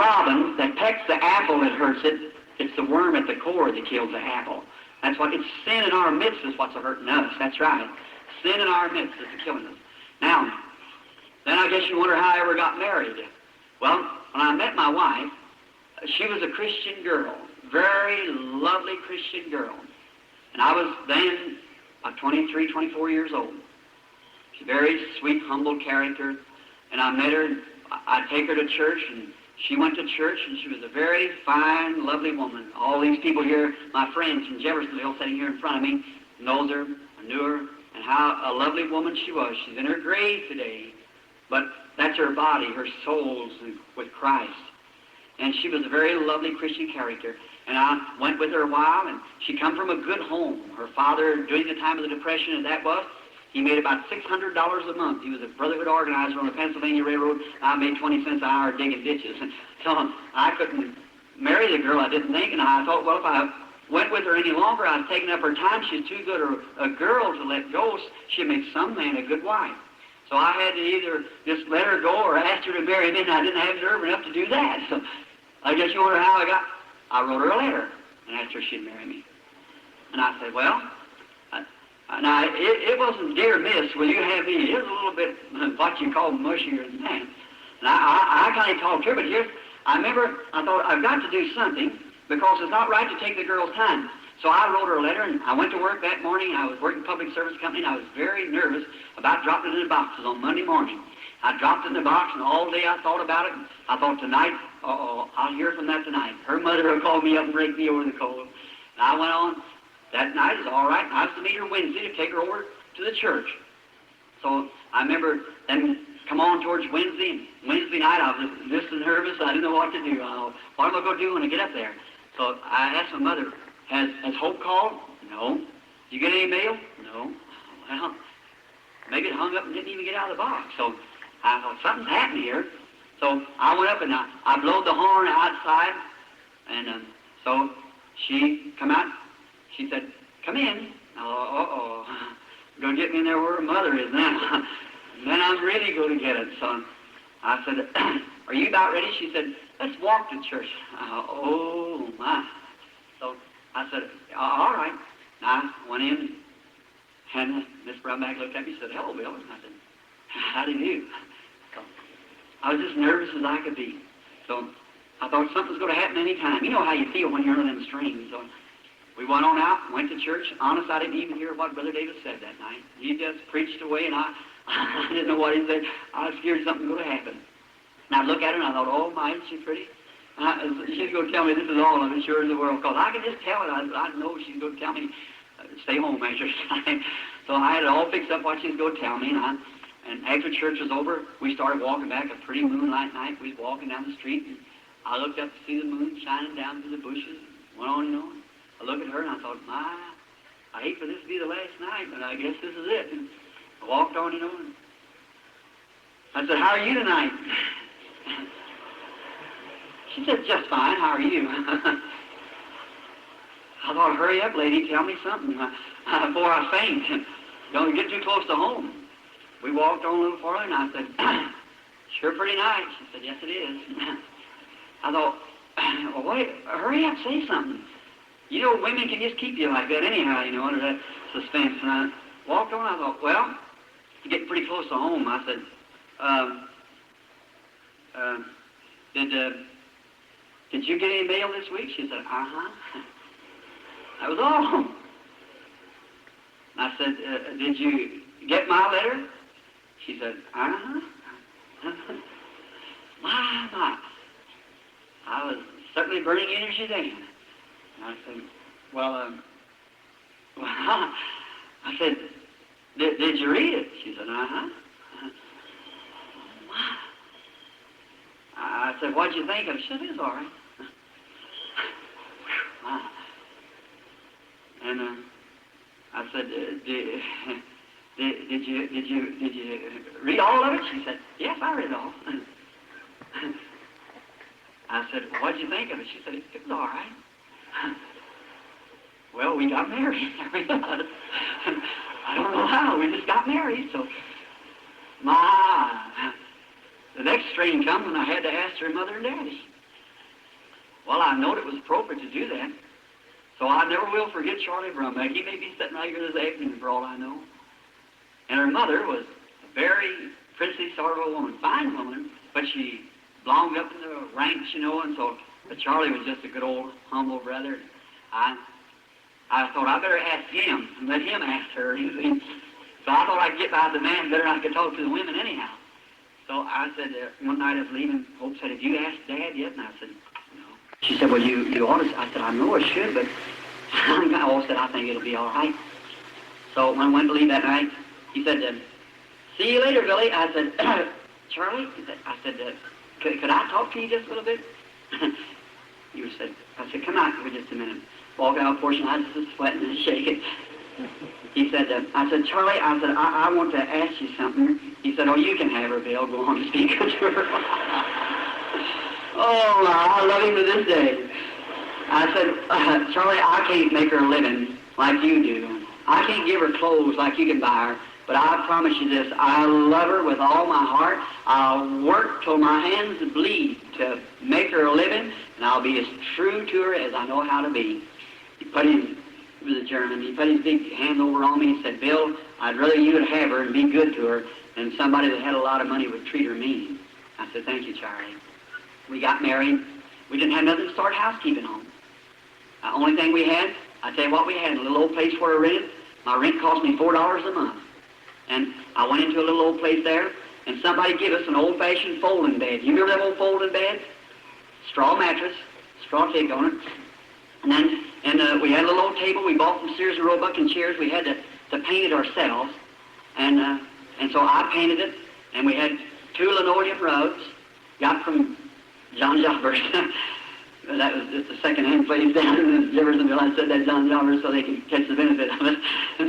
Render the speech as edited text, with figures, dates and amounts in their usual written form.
robin that pecks the apple that hurts it. It's the worm at the core that kills the apple. That's what it's sin in our midst is what's hurting us. That's right. Sin in our midst is killing us. Now, then I guess you wonder how I ever got married. Well, when I met my wife, she was a Christian girl, very lovely Christian girl. And I was then about 23, 24 years old. She's a very sweet, humble character. And I met her, and I'd take her to church, and she went to church, and she was a very fine, lovely woman. All these people here, my friends from Jeffersonville sitting here in front of me, knows her, I knew her, and how a lovely woman she was. She's in her grave today, but that's her body, her soul's with Christ. And she was a very lovely Christian character. And I went with her a while, and she come from a good home. Her father, during the time of the Depression, as that was, he made about $600 a month. He was a Brotherhood organizer on the Pennsylvania Railroad. I made 20 cents an hour digging ditches. So I couldn't marry the girl, I didn't think, and I thought, well, if I went with her any longer, I was taking up her time. She's too good a girl to let go. She'd make some man a good wife. So I had to either just let her go or ask her to marry me, and I didn't have nerve enough to do that. So I guess you wonder how I wrote her a letter and asked her if she'd marry me. And I said, well, now, it wasn't dear miss, will you have me? It was a little bit what you call mushier than that. And I kind of talked to her, but here, I remember, I thought, I've got to do something because it's not right to take the girl's time. So I wrote her a letter, and I went to work that morning. I was working public service company, and I was very nervous about dropping it in the boxes on Monday morning. I dropped it in the box, and all day I thought about it. I thought, tonight, I'll hear from that tonight. Her mother will call me up and break me over the coals. And I went on. That night is all right. I was to meet her Wednesday to take her over to the church. So I remember then come on towards Wednesday. And Wednesday night I was just nervous. I didn't know what to do. What am I going to do when I get up there? So I asked my mother, has Hope called? No. Did you get any mail? No. Well, maybe it hung up and didn't even get out of the box. So I thought, something's happening here. So I went up and I blowed the horn outside. And so she come out. She said, come in. Oh, going to get me in there where her mother is now. And then I'm really going to get it. So I said, are you about ready? She said, let's walk to church. Oh, my. So I said, all right. And I went in, and Miss Brownback looked at me and said, hello, Bill. And I said, how do you do? So I was just nervous as I could be. So I thought something's going to happen any time. You know how you feel when you're on them strings. So we went on out, went to church. Honest, I didn't even hear what Brother Davis said that night. He just preached away, and I didn't know what he said. I was scared something was going to happen. And I looked at her, and I thought, oh, my, isn't she pretty? She's going to tell me this is all of it, sure as the world, because I can just tell it. I know she's going to tell me, stay home after time. So I had it all fixed up what she was going to tell me, and after church was over, we started walking back a pretty moonlight night. We was walking down the street, and I looked up to see the moon shining down through the bushes, went on and on. I looked at her and I thought, my, I hate for this to be the last night, but I guess this is it. And I walked on and on. I said, how are you tonight? She said, just fine, how are you? I thought, hurry up, lady, tell me something before I faint. Don't get too close to home. We walked on a little farther and I said, sure pretty nice. She said, yes it is. I thought, well, wait, hurry up, say something. You know, women can just keep you like that anyhow, you know, under that suspense. And I walked on, I thought, well, you're getting pretty close to home. I said, did you get any mail this week? She said, uh-huh. That was all. I said, did you get my letter? She said, uh-huh. My. I was certainly burning energy then. I said, well, I said, did you read it? She said, uh-huh. Wow. I said, what'd you think of it? She said, it's all right. Wow. And I said, did you read all of it? She said, yes, I read it all. I said, what'd you think of it? She said, it was all right. Well, we got married. I don't know how. We just got married. So, the next strain come when I had to ask her mother and daddy. Well, I knowed it was appropriate to do that. So I never will forget Charlie Branham. He may be sitting out here this afternoon for all I know. And her mother was a very princely sort of a woman, fine woman, but she belonged up in the ranks, you know, and so, but Charlie was just a good old humble brother. I thought I better ask him and let him ask her. You see. So I thought I'd get by the man better than I could talk to the women anyhow. So I said, one night I was leaving, Hope said, have you asked Dad yet? And I said, no. She said, well, you ought to. I said, I know I should, but I said, I think it'll be all right. So when I went to leave that night, he said, see you later, Billy. I said, Charlie, I said, could I talk to you just a little bit? I said, come out for just a minute. Walk out a portion, I was just sweating and shaking. He said, I said, Charlie, I want to ask you something. He said, oh, you can have her, Bill. Go on and speak to her. Oh, I love him to this day. I said, Charlie, I can't make her a living like you do. I can't give her clothes like you can buy her. But I promise you this, I love her with all my heart. I'll work till my hands bleed to make her a living, and I'll be as true to her as I know how to be. He put his, it was a German, he put his big hand over on me and said, Bill, I'd rather you would have her and be good to her than somebody that had a lot of money would treat her mean. I said, thank you, Charlie. We got married. We didn't have nothing to start housekeeping on. The only thing we had, I tell you what we had, a little old place where I rented. My rent cost me $4 a month. And I went into a little old place there, and somebody gave us an old-fashioned folding bed. You remember that old folding bed? Straw mattress, straw cake on it. And then we had a little old table we bought from Sears and Roebuck and chairs. We had to paint it ourselves. And so I painted it, and we had 2 linoleum rugs, got from John Jobbers. That was just a second-hand place down in Jeffersonville. I said that John Jobbers so they could catch the benefit of it.